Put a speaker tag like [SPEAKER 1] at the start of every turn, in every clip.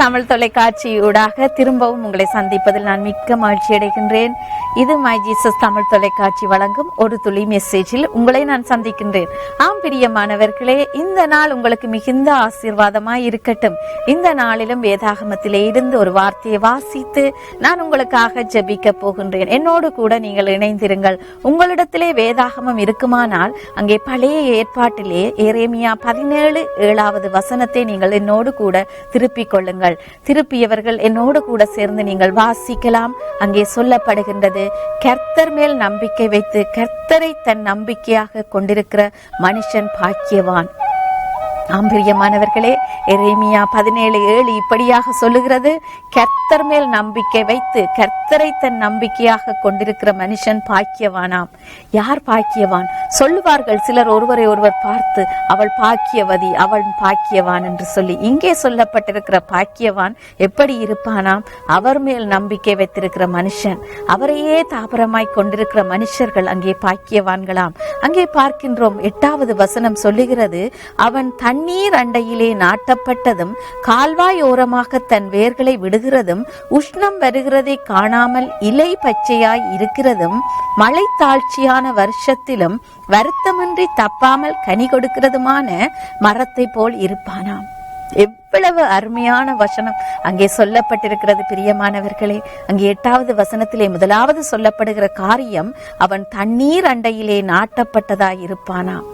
[SPEAKER 1] தமிழ் தொலைக்காட்சி ஊடாக திரும்பவும் உங்களை சந்திப்பதில் நான் மிக்க மகிழ்ச்சி அடைகின்றேன். இது மை ஜீசஸ் தமிழ் தொலைக்காட்சி வழங்கும் ஒரு துளி மெசேஜில் உங்களை நான் சந்திக்கின்றேன். ஆம் பிரியமானவர்களே, இந்த நாள் உங்களுக்கு மிகுந்த ஆசீர்வாதமாய் இருக்கட்டும். இந்த நாளிலும் வேதாகமத்திலே இருந்து ஒரு வார்த்தையை வாசித்து நான் உங்களுக்காக ஜெபிக்க போகின்றேன். என்னோடு கூட நீங்கள் இணைந்திருங்கள். உங்களிடத்திலே வேதாகமம் இருக்குமானால் அங்கே பழைய ஏற்பாட்டிலே எரேமியா 17:7 வசனத்தை நீங்கள் என்னோடு கூட திருப்பிக் கொள்ளுங்கள். திருப்பியவர்கள் என்னோடு கூட சேர்ந்து நீங்கள் வாசிக்கலாம். அங்கே சொல்லப்படுகின்றது, கர்த்தர் மேல் நம்பிக்கை வைத்து கர்த்தரை தன் நம்பிக்கையாக கொண்டிருக்கிற மனுஷன் பாக்கியவான். ஆம்பிரியமானவர்களே, எரேமியா 17:7 இப்படியாக சொல்லுகிறது, கர்த்தர் மேல் நம்பிக்கை வைத்து கர்த்தரை தன் நம்பிக்கையாக கொண்டிருக்கிற மனுஷன் பாக்கியவானாம். யார் பாக்கியவான்? சொல்லுவார்கள் சிலர் ஒருவரை ஒருவர் பார்த்து, அவள் பாக்கியவதி, அவள் பாக்கியவான் என்று சொல்லி. இங்கே சொல்லப்பட்டிருக்கிற பாக்கியவான் எப்படி இருப்பானாம்? அவர் மேல் நம்பிக்கை வைத்திருக்கிற மனுஷன், அவரையே தாபரமாய் கொண்டிருக்கிற மனுஷர்கள் அங்கே பாக்கியவான்களாம். அங்கே பார்க்கின்றோம் 8வது வசனம் சொல்லுகிறது, அவன் தண்ணீர் அண்டையிலே நாட்டப்பட்டதும் கால்வாய் ஓரமாக தன் வேர்களை விடுகிறதும் உஷ்ணம் வருகிறதை காணாமல் இலை பச்சையாய் இருக்கிறதும் மழை தாழ்ச்சியான வருஷத்திலும் வருத்தமின்றி தப்பாமல் கனி கொடுக்கிறதுமான மரத்தை போல் இருப்பானாம். எவ்வளவு அருமையான வசனம் அங்கே சொல்லப்பட்டிருக்கிறது பிரியமானவர்களே. அங்கே 8வது வசனத்திலே முதலாவது சொல்லப்படுகிற காரியம், அவன் தண்ணீர் அண்டையிலே நாட்டப்பட்டதாய் இருப்பானாம்.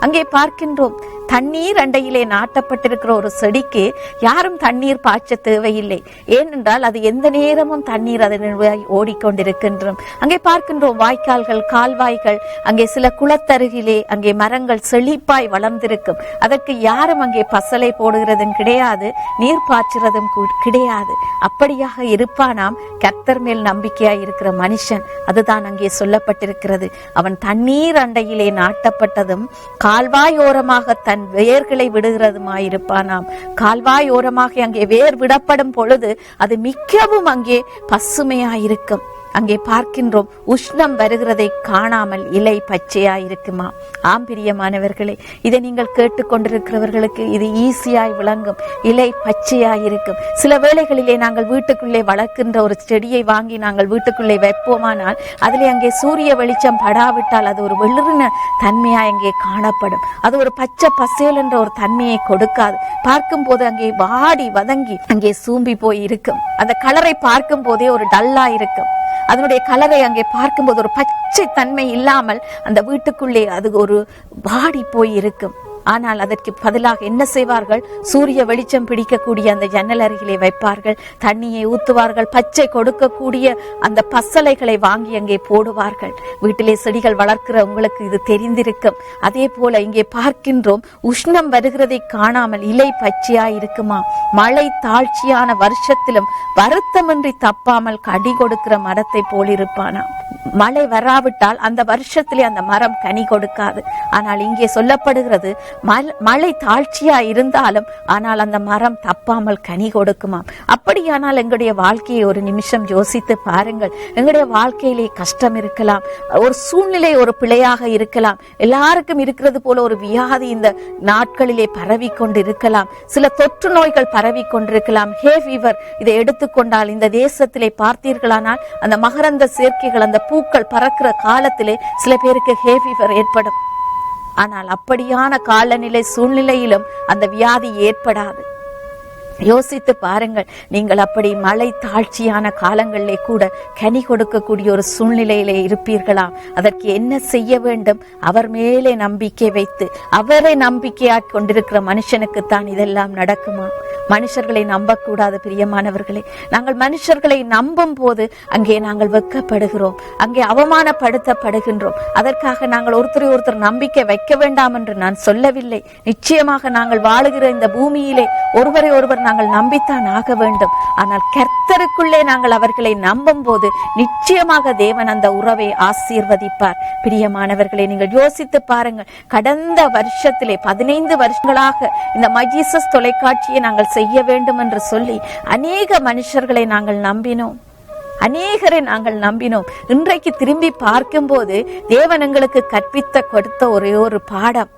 [SPEAKER 1] அங்கே பார்க்கின்றோம், தண்ணீர் அண்டையிலே நாட்டப்பட்டிருக்கிற ஒரு செடிக்கு யாரும் தண்ணீர் பாய்ச்ச தேவையில்லை. ஏனென்றால் அது எந்த நேரமும் தண்ணீர் அதன் ஓடிக்கொண்டிருக்கின்றோம். அங்கே பார்க்கின்றோம் வாய்க்கால்கள், கால்வாய்கள், அங்கே சில குளத்தருகிலே அங்கே மரங்கள் செழிப்பாய் வளர்ந்திருக்கும். அதற்கு யாரும் அங்கே பசலை போடுகிறதும் கிடையாது, நீர் பாய்ச்சுறதும் கிடையாது. அப்படியாக இருப்பானாம் கர்த்தர் மேல் நம்பிக்கையாய் இருக்கிற மனுஷன். அதுதான் அங்கே சொல்லப்பட்டிருக்கிறது. அவன் தண்ணீர் அண்டையிலே நாட்டப்பட்டதும் கால்வாய் ஓரமாக தன் வேர்களை விடுகிறதுமாயிருப்பானாம். கால்வாய் ஓரமாக அங்கே வேர் விடப்படும் பொழுது அது மிகவும் அங்கே பசுமையாயிருக்கும். அங்கே பார்க்கின்றோம், உஷ்ணம் வருகிறதை காணாமல் இலை பச்சையாயிருக்குமா. ஆம்பிரியமானவர்களே, இதை நீங்கள் கேட்டுக்கொண்டிருக்கிறவர்களுக்கு இது ஈஸியாய் விளங்கும். இலை பச்சையாயிருக்கும். சில வேளைகளிலே நாங்கள் வீட்டுக்குள்ளே வளர்க்கின்ற ஒரு செடியை வாங்கி நாங்கள் வீட்டுக்குள்ளே வைப்போமானால் அதிலே அங்கே சூரிய வெளிச்சம் படாவிட்டால் அது ஒரு வெளிரின தன்மையாய் அங்கே காணப்படும். அது ஒரு பச்சை பசேல் என்ற ஒரு தன்மையை கொடுக்காது. பார்க்கும் போது அங்கே வாடி வதங்கி அங்கே சூம்பி போய் இருக்கும். அந்த கலரை பார்க்கும் போதே ஒரு டல்லா இருக்கும். அதனுடைய கலரை அங்கே பார்க்கும்போது ஒரு பச்சை தன்மை இல்லாமல் அந்த வீட்டுக்குள்ளே அது ஒரு வாடி போய் இருக்கும். ஆனால் அதற்கு பதிலாக என்ன செய்வார்கள்? சூரிய வெளிச்சம் பிடிக்கக்கூடிய அந்த ஜன்னல் அருகிலே வைப்பார்கள், தண்ணியை ஊத்துவார்கள், பச்சை கொடுக்கக்கூடிய அந்த பசலைகளை வாங்கி அங்கே போடுவார்கள். வீட்டிலே செடிகள் வளர்க்கிற உங்களுக்கு இது தெரிந்திருக்கும். அதே போல இங்கே பார்க்கின்றோம், உஷ்ணம் வருகிறதை காணாமல் இலை பச்சையா இருக்குமா. மழை தாழ்ச்சியான வருஷத்திலும் வருத்தமின்றி தப்பாமல் கனி கொடுக்கிற மரத்தை போலிருப்பானா. மழை வராவிட்டால் அந்த வருஷத்திலே அந்த மரம் கனி கொடுக்காது. ஆனால் இங்கே சொல்லப்படுகிறது, மழை தாழ்ச்சியா இருந்தாலும் ஆனால் அந்த மரம் தப்பாமல் கனி கொடுக்குமாம். அப்படியானால் எங்களுடைய வாழ்க்கையை ஒரு நிமிஷம் யோசித்து பாருங்கள். எங்களுடைய வாழ்க்கையிலே கஷ்டம் இருக்கலாம், ஒரு சூழ்நிலை ஒரு பிழையாக இருக்கலாம், எல்லாருக்கும் இருக்கிறது போல ஒரு வியாதி இந்த நாட்களிலே பரவி கொண்டிருக்கலாம், சில தொற்று நோய்கள் பரவி கொண்டிருக்கலாம், ஹே ஃபீவர். இதை எடுத்துக்கொண்டால் இந்த தேசத்திலே பார்த்தீர்களானால் அந்த மகரந்த சேர்க்கைகள், அந்த பூக்கள் பறக்கிற காலத்திலே சில பேருக்கு ஹே ஃபீவர் ஏற்படும். ஆனால் அப்படியான காலநிலை சூழ்நிலையிலும் அந்த வியாதி ஏற்படாது. யோசித்து பாருங்கள். நீங்கள் அப்படி மழை தாழ்ச்சியான காலங்களிலே கூட கனி கொடுக்கக்கூடிய ஒரு சூழ்நிலையிலே இருப்பீர்களா? அதற்கு என்ன செய்ய வேண்டும்? அவர் மேலே நம்பிக்கை வைத்து அவரை நம்பிக்கையாக கொண்டிருக்கிற மனுஷனுக்குத்தான் இதெல்லாம் நடக்குமா? மனுஷர்களை நம்பக்கூடாது பிரியமானவர்களே. நாங்கள் மனுஷர்களை நம்பும் போது அங்கே நாங்கள் வெட்கப்படுகிறோம், அங்கே அவமானப்படுத்தப்படுகின்றோம். அதற்காக நாங்கள் ஒருத்தரை ஒருத்தர் நம்பிக்கை வைக்க வேண்டாம் என்று நான் சொல்லவில்லை. நிச்சயமாக நாங்கள் வாழுகிற இந்த பூமியிலே ஒருவரை ஒருவர் நாங்கள் நம்பித்தான் ஆக வேண்டும். ஆனால் கர்த்தருக்குள்ளே நாங்கள் அவர்களை நம்பும் போது நிச்சயமாக தேவன் அந்த உறவை ஆசீர்வதிப்பார். பிரியமானவர்களை, நீங்கள் யோசித்து பாருங்கள். கடந்த வருஷத்திலே 15 வருஷங்களாக இந்த மை ஜீசஸ் தொலைக்காட்சியை நாங்கள் செய்ய வேண்டும் என்று சொல்லி அநேக மனுஷர்களை நாங்கள் நம்பினோம், அநேகரை நாங்கள் நம்பினோம். இன்றைக்கு திரும்பி பார்க்கும் போது தேவன் எங்களுக்கு கற்பித்த கொடுத்த ஒரே ஒரு பாடம்,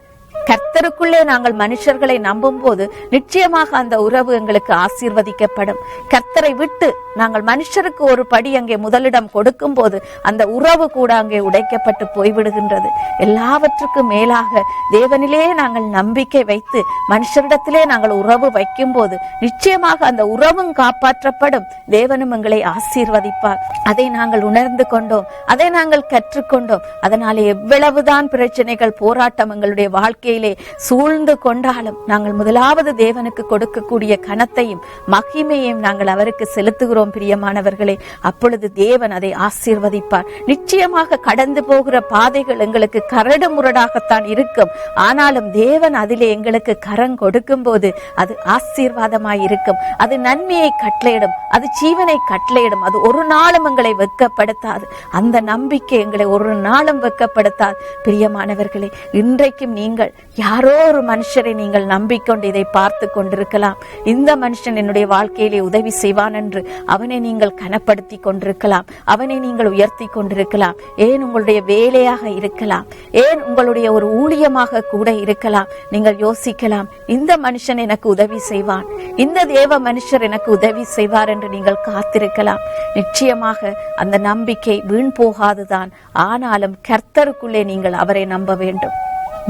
[SPEAKER 1] கர்த்தருக்குள்ளே நாங்கள் மனுஷர்களை நம்பும் போது நிச்சயமாக அந்த உறவு எங்களுக்கு ஆசீர்வதிக்கப்படும். கர்த்தரை விட்டு நாங்கள் மனுஷருக்கு ஒரு படி அங்கே முதலிடம் கொடுக்கும் போது அந்த உறவு கூட அங்கே உடைக்கப்பட்டு போய்விடுகின்றது. எல்லாவற்றுக்கும் மேலாக தேவனிலே நாங்கள் நம்பிக்கை வைத்து மனுஷரிடத்திலே நாங்கள் உறவு வைக்கும் போது நிச்சயமாக அந்த உறவும் காப்பாற்றப்படும். தேவனும் எங்களை ஆசீர்வதிப்பார். அதை நாங்கள் உணர்ந்து கொண்டோம், அதை நாங்கள் கற்றுக்கொண்டோம். அதனாலே எவ்வளவுதான் பிரச்சனைகள் போராட்டம் எங்களுடைய வாழ்க்கையிலே சூழ்ந்து கொண்டாலும் நாங்கள் முதலாவது தேவனுக்கு கொடுக்கக்கூடிய கனத்தையும் மகிமையையும் நாங்கள் அவருக்கு செலுத்துகிறோம். பிரியமானவர்களே, அப்பொழுது தேவன் அதை ஆசீர்வதிப்பார். நிச்சயமாக கடந்து போகிற பாதைகள் எங்களுக்கு கரடு முரடாகத்தான் இருக்கும். ஆனாலும் தேவன் அதிலே எங்களுக்கு கரம் கொடுக்கும் போது அது ஆசீர்வாதமாய் இருக்கும். அது நன்மையை கட்டளையிடும், அது ஜீவனை கட்டளையிடும். அது ஒரு நாளும் எங்களை வெட்கப்படுத்தாது. அந்த நம்பிக்கை எங்களை ஒரு நாளும் வெட்கப்படுத்தாது. பிரியமானவர்களே, இன்றைக்கும் நீங்கள் யாரோ ஒரு மனுஷரை நீங்கள் நம்பிக்கொண்டு இதை பார்த்து கொண்டிருக்கலாம். இந்த மனுஷன் என்னுடைய வாழ்க்கையிலே உதவி செய்வான் என்று அவனை நீங்கள் கனப்படுத்தி கொண்டிருக்கலாம், அவனை நீங்கள் உயர்த்தி கொண்டிருக்கலாம். ஏன் உங்களுடைய வேலையாக இருக்கலாம், ஏன் உங்களுடைய ஒரு ஊழியமாக கூட இருக்கலாம். நீங்கள் யோசிக்கலாம், இந்த மனுஷன் எனக்கு உதவி செய்வான், இந்த தேவ மனுஷர் எனக்கு உதவி செய்வார் என்று நீங்கள் காத்திருக்கலாம். நிச்சயமாக அந்த நம்பிக்கை வீண் போகாதுதான். ஆனாலும் கர்த்தருக்குள்ளே நீங்கள் அவரை நம்ப வேண்டும்.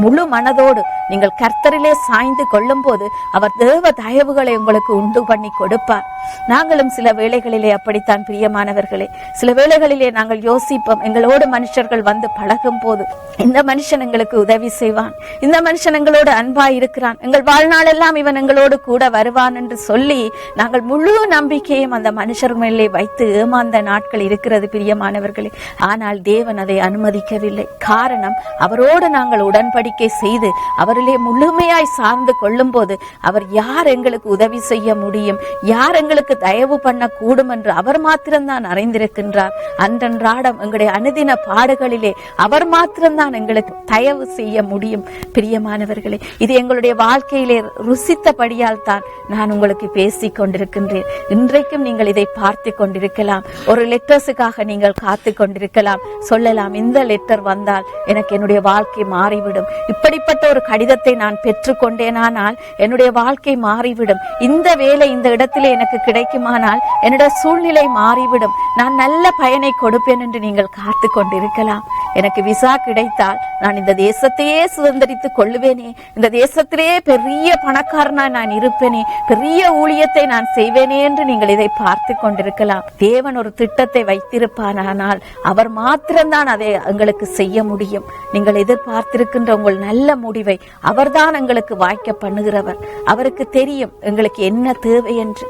[SPEAKER 1] முழு மனதோடு நீங்கள் கர்த்தரிலே சாய்ந்து கொள்ளும் போது அவர் தேவ தயவுகளை உங்களுக்கு உண்டு பண்ணி கொடுப்பார். நாங்களும் சில வேளைகளிலே அப்படித்தான் பிரியமானவர்களே. சில வேளைகளிலே நாங்கள் யோசிப்போம், எங்களோடு மனுஷர்கள் வந்து பழகும் போது இந்த மனுஷன் எங்களுக்கு உதவி செய்வான், இந்த மனுஷன் எங்களோடு அன்பாய் இருக்கிறான், எங்கள் வாழ்நாள் எல்லாம் இவன் எங்களோடு கூட வருவான் என்று சொல்லி நாங்கள் முழு நம்பிக்கையும் அந்த மனுஷர் மேலே வைத்து ஏமாந்த நாட்கள் இருக்கிறது பிரியமானவர்களே. ஆனால் தேவன் அதை அனுமதிக்கவில்லை. காரணம், அவரோடு நாங்கள் உடன்படிக்கை செய்து அவரிலே முழுமையாய் சார்ந்து கொள்ளும் போது அவர் யார் எங்களுக்கு உதவி செய்ய முடியும், யார் எங்களுக்கு தயவு பண்ண கூடும் என்று அவர் மாத்திரம்தான் அறிந்திருக்கின்றார். அன்றன்றாடம் எங்களுடைய அனுதின பாடுகளிலே அவர் மாத்திரம்தான் எங்களுக்கு தயவு செய்ய முடியும். பிரியமானவர்களே, இது எங்களுடைய வாழ்க்கையிலே ருசித்தபடியால் தான் நான் உங்களுக்கு பேசிக் கொண்டிருக்கின்றேன். இன்றைக்கும் நீங்கள் இதை பார்த்து கொண்டிருக்கலாம். ஒரு லெட்டர்ஸுக்காக நீங்கள் காத்து கொண்டிருக்கலாம். சொல்லலாம், இந்த லெட்டர் வந்தால் எனக்கு என்னுடைய வாழ்க்கை மாறிவிடும், இப்படிப்பட்ட ஒரு கடிதத்தை நான் பெற்றுக்கொண்டேனானால் என்னுடைய வாழ்க்கை மாறிவிடும், இந்த வேலை இந்த இடத்திலே எனக்கு கிடைக்குமானால் என்னுடைய சூழ்நிலை மாறிவிடும், நான் நல்ல பயனை கொடுப்பேன் என்று நீங்கள் காத்து கொண்டிருக்கலாம். எனக்கு விசா கிடைத்தால் நான் இந்த தேசத்தையே சுதந்திரித்துக் கொள்ளுவேனே, இந்த தேசத்திலேயே பெரிய பணக்காரனா நான் இருப்பேனே, பெரிய ஊழியத்தை நான் செய்வேனே என்று நீங்கள் இதை பார்த்து கொண்டிருக்கலாம். தேவன் ஒரு திட்டத்தை வைத்திருப்பானால் அவர் மாத்திரம்தான் அதை எங்களுக்கு செய்ய முடியும். நீங்கள் எதிர்பார்த்திருக்கின்ற உங்கள் நல்ல முடிவை அவர்தான் எங்களுக்கு வாய்க்க பண்ணுகிறவர். அவருக்கு தெரியும் எங்களுக்கு என்ன தேவை என்று.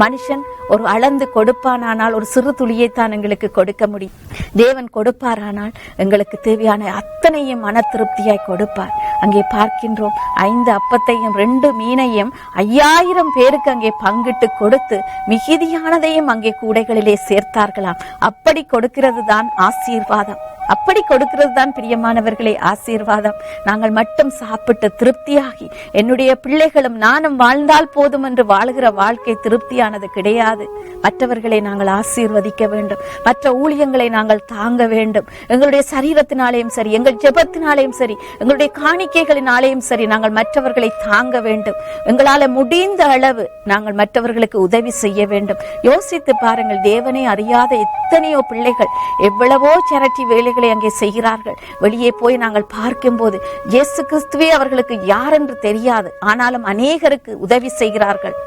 [SPEAKER 1] மனுஷன் ஒரு அளந்து கொடுப்பானால் ஒரு சிறு துளியைத்தான் எங்களுக்கு கொடுக்க முடியும். தேவன் கொடுப்பாரானால் எங்களுக்கு தேவையான அத்தனையும் மன திருப்தியாய் கொடுப்பார். அங்கே பார்க்கின்றோம், 5 அப்பத்தையும் 2 மீனையும் 5000 பேருக்கு அங்கே பங்கிட்டு கொடுத்து மிகுதியானதையும் அங்கே கூடைகளிலே சேர்த்தார்களாம். அப்படி கொடுக்கிறது தான் ஆசீர்வாதம். அப்படி கொடுக்கிறது தான் பிரியமானவர்களே ஆசீர்வாதம். நாங்கள் மட்டும் சாப்பிட்டு திருப்தியாகி என்னுடைய பிள்ளைகளும் நானும் வாழ்ந்தால் போதும் என்று வாழுகிற வாழ்க்கை திருப்தியானது கிடையாது. மற்றவர்களை நாங்கள் ஆசீர்வதிக்க வேண்டும், மற்ற ஊழியங்களை நாங்கள் தாங்க வேண்டும். எங்களுடைய சரீரத்தினாலேயும் சரி, எங்கள் ஜெபத்தினாலேயும் சரி, எங்களுடைய காணிக்கைகளினாலேயும் சரி, நாங்கள் மற்றவர்களை தாங்க வேண்டும். எங்களால முடிந்த அளவு நாங்கள் மற்றவர்களுக்கு உதவி செய்ய வேண்டும். யோசித்து பாருங்கள், தேவனை அறியாத எத்தனையோ பிள்ளைகள் எவ்வளவோ சேரிட்டி வேலைகளை அங்கே செய்கிறார்கள். வெளியே போய் நாங்கள் பார்க்கும் போது இயேசு கிறிஸ்துவே அவர்களுக்கு யார் என்று தெரியாது, ஆனாலும் அநேகருக்கு உதவி செய்கிறார்கள்.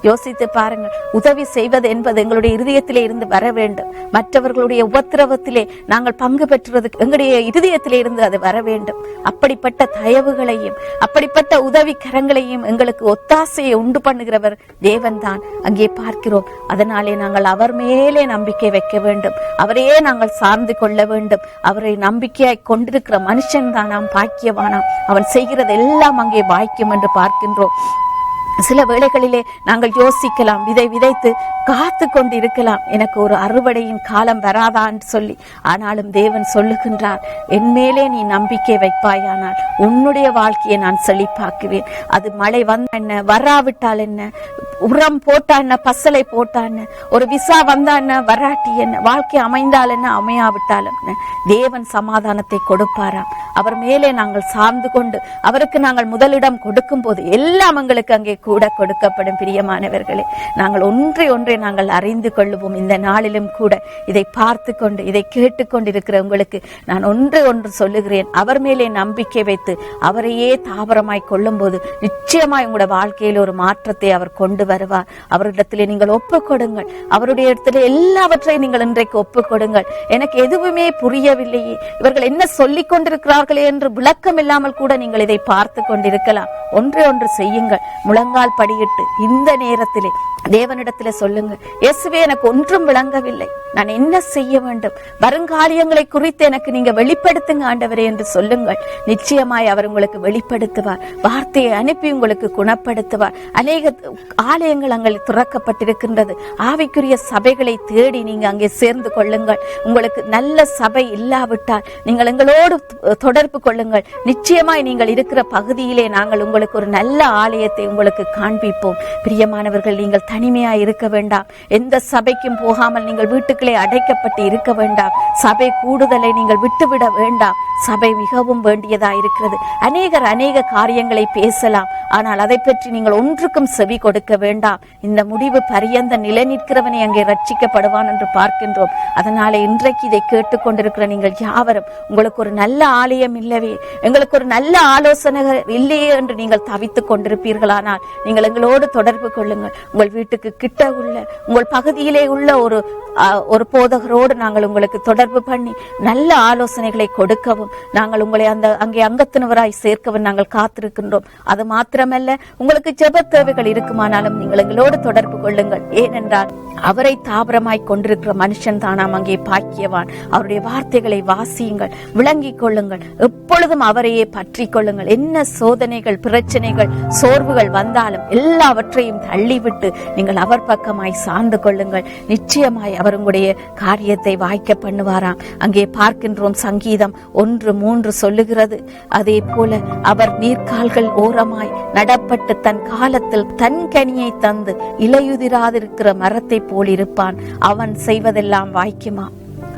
[SPEAKER 1] யோசித்து பாருங்கள், உதவி செய்வது என்பது எங்களுடைய இருதயத்திலே இருந்து வர வேண்டும். மற்றவர்களுடைய உபத்திரவத்திலே நாங்கள் பங்கு பெற்றுவதற்கு எங்களுடைய இருதயத்திலே இருந்து அது வர வேண்டும். அப்படிப்பட்ட தயவுகளையும் அப்படிப்பட்ட உதவி கரங்களையும் எங்களுக்கு ஒத்தாசையை உண்டு பண்ணுகிறவர் தேவன் தான் அங்கே பார்க்கிறோம். அதனாலே நாங்கள் அவர் மேலே நம்பிக்கை வைக்க வேண்டும், அவரையே நாங்கள் சார்ந்து கொள்ள வேண்டும். அவரை நம்பிக்கையாய் கொண்டிருக்கிற மனுஷன் தான் நாம் பாக்கியவானாம். அவன் செய்கிறது எல்லாம் அங்கே பாக்கியம் என்று பார்க்கின்றோம். சில வேளைகளிலே நாங்கள் யோசிக்கலாம், விதை விதைத்து காத்து கொண்டு இருக்கலாம், எனக்கு ஒரு அறுவடையின் காலம் வராதா என்று சொல்லி. ஆனாலும் தேவன் சொல்லுகின்றார், என் மேலே நீ நம்பிக்கை வைப்பாயானால் உன்னுடைய வாழ்க்கையை நான் செழிப்பாக்குவேன். அது மழை வந்த என்ன, வராவிட்டால் என்ன, உரம் போட்டான்னு, பசலை போட்டான்னு, ஒரு விசா வந்தான்னு, வராட்டி என்ன, வாழ்க்கை அமைந்தால் என்ன, அமையாவிட்டாலும் தேவன் சமாதானத்தை கொடுப்பாராம். அவர் மேலே நாங்கள் சார்ந்து கொண்டு அவருக்கு நாங்கள் முதலிடம் கொடுக்கும் போது எல்லாம் எங்களுக்கு அங்கே கூட கொடுக்கப்படும். பிரியமானவர்களே, நாங்கள் ஒன்றை நாங்கள் அறிந்து கொள்ளுவோம். இந்த நாளிலும் கூட இதை பார்த்து கொண்டு இதை கேட்டுக்கொண்டிருக்கிற உங்களுக்கு நான் ஒன்று சொல்லுகிறேன். அவர் மேலே நம்பிக்கை வைத்து அவரையே தாவரமாய் கொள்ளும் போது நிச்சயமாய் உங்களோட வாழ்க்கையில் ஒரு மாற்றத்தை அவர் கொண்டு வருவார். அவரிடத்திலே நீங்கள் ஒப்புக் கொடுங்கள். அவருடைய இடத்துல எல்லாவற்றையும் நீங்கள் இன்றைக்கு ஒப்புக் கொடுங்கள். எனக்கு எதுவுமே புரியவில்லையே, இவர்கள் என்ன சொல்லிக் கொண்டிருக்கிறார்களே என்று விளக்கம் இல்லாமல் கூட நீங்கள் இதை பார்த்து கொண்டிருக்கலாம். ஒன்று செய்யுங்கள். முழங்கால் படியிட்டு இந்த நேரத்திலே தேவனிடத்திலே சொல்லுங்க, இயேசுவே எனக்கு ஒன்றும் விளங்கவில்லை, நான் என்ன செய்ய வேண்டும், வருங்காலியங்களை குறித்து எனக்கு நீங்க வெளிப்படுத்துங்க ஆண்டவரே என்று சொல்லுங்கள். நிச்சயமாய் அவர் உங்களுக்கு வெளிப்படுத்துவார். வார்த்தையை அனுப்பி உங்களுக்கு குணப்படுத்துவார். அநேக ஆலயங்கள் அங்கே திறக்கப்பட்டிருக்கின்றது. ஆவிக்குரிய சபைகளை தேடி நீங்க அங்கே சேர்ந்து கொள்ளுங்கள். உங்களுக்கு நல்ல சபை இல்லாவிட்டால் நீங்கள் எங்களோடு தொடர்பு கொள்ளுங்கள். நிச்சயமாய் நீங்கள் இருக்கிற பகுதியிலே நாங்கள் உங்களுக்கு ஒரு நல்ல ஆலயத்தை உங்களுக்கு காண்பிப்போம். பிரியமானவர்கள், நீங்கள் தனிமையாய் இருக்க வேண்டாம். எந்த சபைக்கும் போகாமல் நீங்கள் வீட்டுக்குள்ளே அடைக்கப்பட்டு இருக்க வேண்டாம். சபை கூடுதலை நீங்கள் விட்டுவிட வேண்டாம். சபை மிகவும் வேண்டியதா இருக்கிறது. அநேக காரியங்களை பேசலாம், ஆனால் அதை பற்றி நீங்கள் ஒன்றுக்கும் செவி கொடுக்க வேண்டாம். இந்த முடிவு பரியந்த நிலை நிற்கிறவனை அங்கே ரட்சிக்கப்படுவான் என்று பார்க்கின்றோம். அதனால இன்றைக்கு இதை கேட்டுக்கொண்டிருக்கிற நீங்கள் யாவரும், உங்களுக்கு ஒரு நல்ல ஆலயம் இல்லவே, எங்களுக்கு ஒரு நல்ல ஆலோசனை இல்லையே என்று நீங்கள் தவித்துக் கொண்டிருப்பீர்களானால் நீங்கள் எங்களோடு தொடர்பு கொள்ளுங்கள். உங்கள் வீட்டுக்கு கிட்ட உள்ள, உங்கள் பகுதியிலே உள்ள ஒரு போதகரோடு நாங்கள் உங்களுக்கு தொடர்பு பண்ணி நல்ல ஆலோசனைகளை கொடுக்கவும், நாங்கள் உங்களை அங்கே அங்கத்தினவராய் சேர்க்கவும் நாங்கள் காத்திருக்கின்றோம். அது மாத்திரமல்ல, உங்களுக்கு ஜெப தேவைகள் இருக்குமானாலும் நீங்கள் எங்களோடு தொடர்பு கொள்ளுங்கள். ஏனென்றால் அவரை தாபரமாய் கொண்டிருக்கிற மனுஷன் தானாம் அங்கே பாக்கியவான். அவருடைய வார்த்தைகளை வாசியுங்கள், விளங்கிக் கொள்ளுங்கள், எப்பொழுதும் அவரையே பற்றி கொள்ளுங்கள். என்ன சோதனைகள், பிரச்சனைகள், சோர்வுகள் வந்தாலும் எல்லாவற்றையும் தள்ளிவிட்டு நீங்கள் அவர் பக்கமாய் சார்ந்து கொள்ளுங்கள். நிச்சயமாய் அவர் உங்களுடைய காரியத்தை வாய்க்க பண்ணுவாராம். அங்கே பார்க்கின்றோம், சங்கீதம் 1:3 சொல்லுகிறது, அதே போல அவர் நீர்க்கால்கள் ஓரமாய் நடப்பட்டு தன் காலத்தில் தன் கனியை தந்து இலையுதிராதிருக்கிற மரத்தை போல் இருப்பான். அவன் செய்வதெல்லாம் வாய்க்குமா?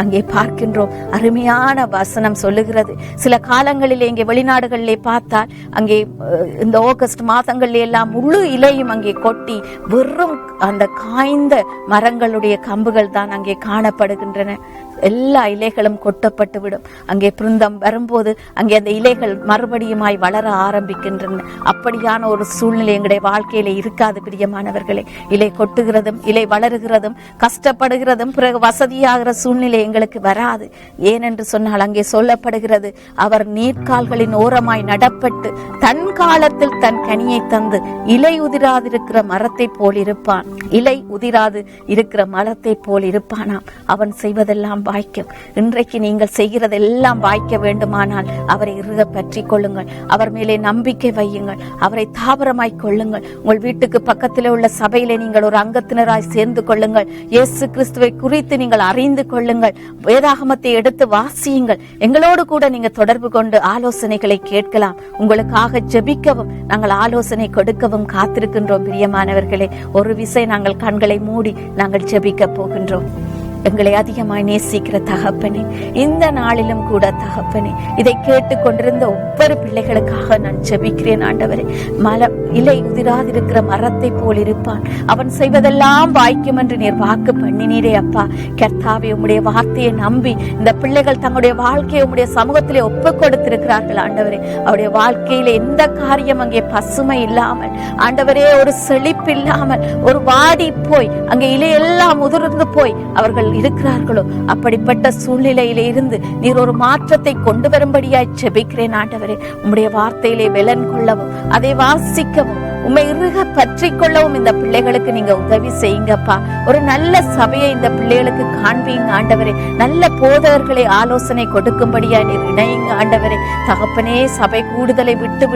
[SPEAKER 1] அங்கே பார்க்கின்றோம், அருமையான வசனம் சொல்லுகிறது. சில காலங்களிலே இங்கே வெளிநாடுகளிலே பார்த்தால் அங்கே இந்த ஆகஸ்ட் மாதங்களிலே எல்லாம் முழு இலையும் அங்கே கொட்டி வெறும் அந்த காய்ந்த மரங்களுடைய கம்புகள் தான் அங்கே காணப்படுகின்றன. எல்லா இலைகளும் கொட்டப்பட்டு விடும். அங்கே பிருந்தம் வரும்போது அங்கே அந்த இலைகள் மறுபடியுமாய் வளர ஆரம்பிக்கின்றன. அப்படியான ஒரு சூழ்நிலை எங்களுடைய வாழ்க்கையில இருக்காது பிரியமானவர்களே. இலை கொட்டுகிறதும் இலை வளருகிறதும் கஷ்டப்படுகிறதும் பிறகு வசதியாகிற சூழ்நிலை எங்களுக்கு வராது. ஏனென்று சொன்னால் அங்கே சொல்லப்படுகிறது, அவர் நீர்க்கால்களின் ஓரமாய் நடப்பட்டு தன் காலத்தில் தன் கனியை தந்து இலை உதிராதிருக்கிற மரத்தை போல் இருப்பான். இலை உதிராது இருக்கிற மரத்தை போல் இருப்பானாம். அவன் செய்வதெல்லாம் வாய்க்கும். இன்றைக்கு நீங்கள் செய்கிறதெல்லாம் வாய்க்க வேண்டுமானால் அவரை இறுக பற்றி கொள்ளுங்கள். அவர் மேலே நம்பிக்கை வையுங்கள். அவரை தாபரமாய் கொள்ளுங்கள். உங்கள் வீட்டுக்கு பக்கத்தில் உள்ள சபையிலே நீங்கள் ஒரு அங்கத்தினராய் சேர்ந்து கொள்ளுங்கள். இயேசு கிறிஸ்துவை குறித்து நீங்கள் அறிந்து கொள்ளுங்கள். வேதாகமத்தை எடுத்து வாசியுங்கள். எங்களோடு கூட நீங்க தொடர்பு கொண்டு ஆலோசனைகளை கேட்கலாம். உங்களுக்காக ஜெபிக்கவும் நாங்கள் ஆலோசனை கொடுக்கவும் காத்திருக்கின்றோம். பிரியமானவர்களே, ஒரு விசை நாங்கள் கண்களை மூடி நாங்கள் ஜெபிக்க போகின்றோம். எங்களை அதிகமாய் நேசிக்கிற தகப்பனே, இந்த நாளிலும் கூட தகப்பனே, இதை கேட்டுக் கொண்டிருந்த ஒவ்வொரு பிள்ளைகளுக்காக நான் ஜெபிக்கிறேன். ஆண்டவரே, இலை உதிராதிருக்கிற மரத்தை போல் இருப்பான், அவன் செய்வதெல்லாம் வாய்க்கும் என்று நீர் வாக்கு பண்ணினீரே அப்பா. கர்த்தாவே, உம்முடைய வார்த்தையை நம்பி இந்த பிள்ளைகள் தங்களுடைய வாழ்க்கையை உம்முடைய சமூகத்திலே ஒப்புக் கொடுத்திருக்கிறார்கள். ஆண்டவரே, அவருடைய வாழ்க்கையில எந்த காரியம் அங்கே பசுமை இல்லாமல், ஆண்டவரே, ஒரு செழிப்பு இல்லாமல், ஒரு வாடி போய் அங்கே இலையெல்லாம் உதிர்ந்து போய் அவர்கள் இருக்கிறார்களோ, அப்படிப்பட்ட சூழ்நிலையில இருந்து நீர் ஒரு மாற்றத்தை கொண்டு வரும்படியாய் ஜெபிக்கிறேன். ஆண்டவரே, உம்முடைய வார்த்தையிலே பலன் கொள்ளவும், அதை வாசிக்கவும், உம்மை இறுக பற்றி கொள்ளவும் இந்த பிள்ளைகளுக்கு நீங்க உதவி செய்யுங்கப்பா. ஒரு நல்ல சபையை இந்த பிள்ளைகளுக்கு காண்பீங்க ஆண்டவரே. நல்ல போதகர்களை ஆலோசனை கொடுக்கும்படியா நீர் இணையுங்க ஆண்டவரே. தகப்பனே, சபை கூடுதலை விட்டு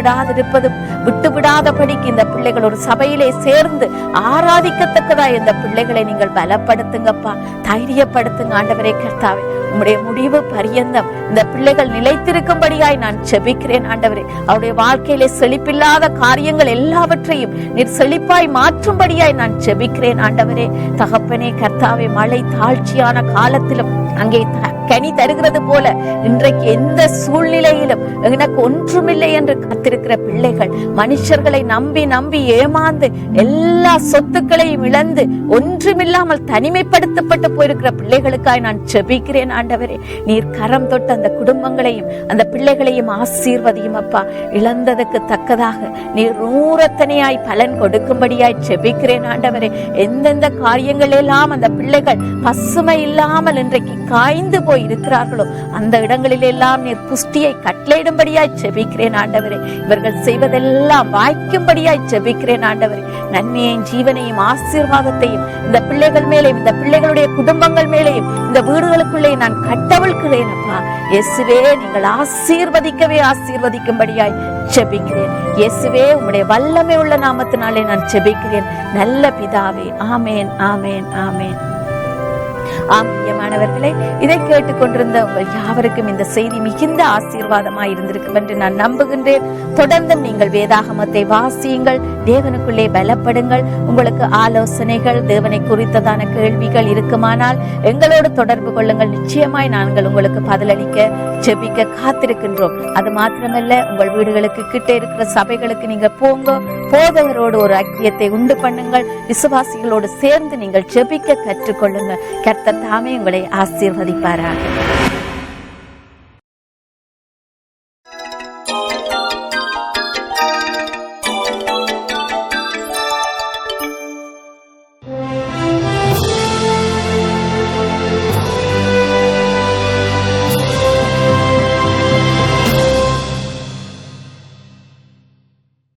[SPEAKER 1] விடாதபடிக்கு இந்த பிள்ளைகள் ஒரு சபையிலே சேர்ந்து ஆராதிக்கத்தக்கதா இந்த பிள்ளைகளை நீங்கள் பலப்படுத்துங்கப்பா, தைரியப்படுத்துங்க ஆண்டவரே. கர்த்தாவே, உம்முடைய முடிவு பரியந்தம் இந்த பிள்ளைகள் நிலைத்திருக்கும்படியாய் நான் ஜெபிக்கிறேன் ஆண்டவரே. அவருடைய வாழ்க்கையிலே செழிப்பில்லாத காரியங்கள் எல்லாவற்றையும் நீர் செழிப்பாய் மாற்றும்படியாய் நான் ஜெபிக்கிறேன் ஆண்டவரே. தகப்பனே கர்த்தாவே, மழை தாழ்ச்சியான காலத்திலும் அங்கே கனி தருகிறது போல இன்றைக்கு எந்த சூழ்நிலையிலும் எனக்கு ஒன்றுமில்லை என்று காத்திருக்கிற பிள்ளைகள், மனுஷர்களை நம்பி நம்பி ஏமாந்து எல்லா சொத்துக்களையும் இழந்து ஒன்றுமில்லாமல் தனிமைப்படுத்தப்பட்டு போயிருக்கிற பிள்ளைகளுக்காய் நான் ஜெபிக்கிறேன் ஆண்டவரே. நீர் கரம் தொட்டு அந்த குடும்பங்களையும் அந்த பிள்ளைகளையும் ஆசீர்வதியும் அப்பா. இழந்ததுக்கு தக்கதாக நீர் நூறத்தனையாய் பலன் கொடுக்கும்படியாய் ஜெபிக்கிறேன் ஆண்டவரே. எந்தெந்த காரியங்கள் எல்லாம் அந்த பிள்ளைகள் பசுமை இல்லாமல் இன்றைக்கு காய்ந்து போய் இருக்கிறார்களோ அந்த இடங்களிலெல்லாம் நீர் புஷ்டியை கட்டளையிடும்படியாய் ஜெபிக்கிறேன் ஆண்டவரே. இவர்கள் செய்வதெல்லாம் வாய்க்கும்படியாய் ஜெபிக்கிறேன் ஆண்டவரே. நன்மையையும் ஜீவனையும் ஆசீர்வாதத்தையும் இந்த பிள்ளைகள் மேலேயும் இந்த பிள்ளைகளுடைய குடும்பங்கள் மேலேயும் இந்த வீடுகளுக்குள்ளே நான் கட்டவிழ்கிறேன் அப்பா. இயேசுவே, நீங்கள் ஆசீர்வதிக்கும்படியாய் ஜெபிக்கிறேன். இயேசுவே, உம்முடைய வல்லமை உள்ள நாமத்தினாலே நான் ஜெபிக்கிறேன் நல்ல பிதாவே. ஆமேன், ஆமேன், ஆமேன். ஆமியமானவர்களே, இதை கேட்டுக்கொண்டிருந்த உங்கள் யாவருக்கும் இந்த செய்தி மிகுந்த ஆசீர்வாதமாய் இருந்திருக்கும் என்று நான் நம்புகின்றேன். தொடர்ந்து நீங்கள் வேதாகமத்தை வாசியுங்கள், தேவனுக்குள்ளே பலப்படுங்கள். உங்களுக்கு ஆலோசனைகள், தேவனை குறித்ததான கேள்விகள் இருக்குமானால் எங்களோடு தொடர்பு கொள்ளுங்கள். நிச்சயமாய் நாங்கள் உங்களுக்கு பதிலளிக்க ஜெபிக்க காத்திருக்கின்றோம். அது மாத்திரமல்ல, உங்கள் வீடுகளுக்கு கிட்டே இருக்கிற சபைகளுக்கு நீங்க போங்க, போதகரோடு ஒரு ஐக்கியத்தை உண்டு பண்ணுங்கள். விசுவாசிகளோடு சேர்ந்து நீங்கள் ஜெபிக்க கற்றுக்கொள்ளுங்கள். கர்த்தர் தாமே உங்களை ஆசீர்வதிப்பாராக.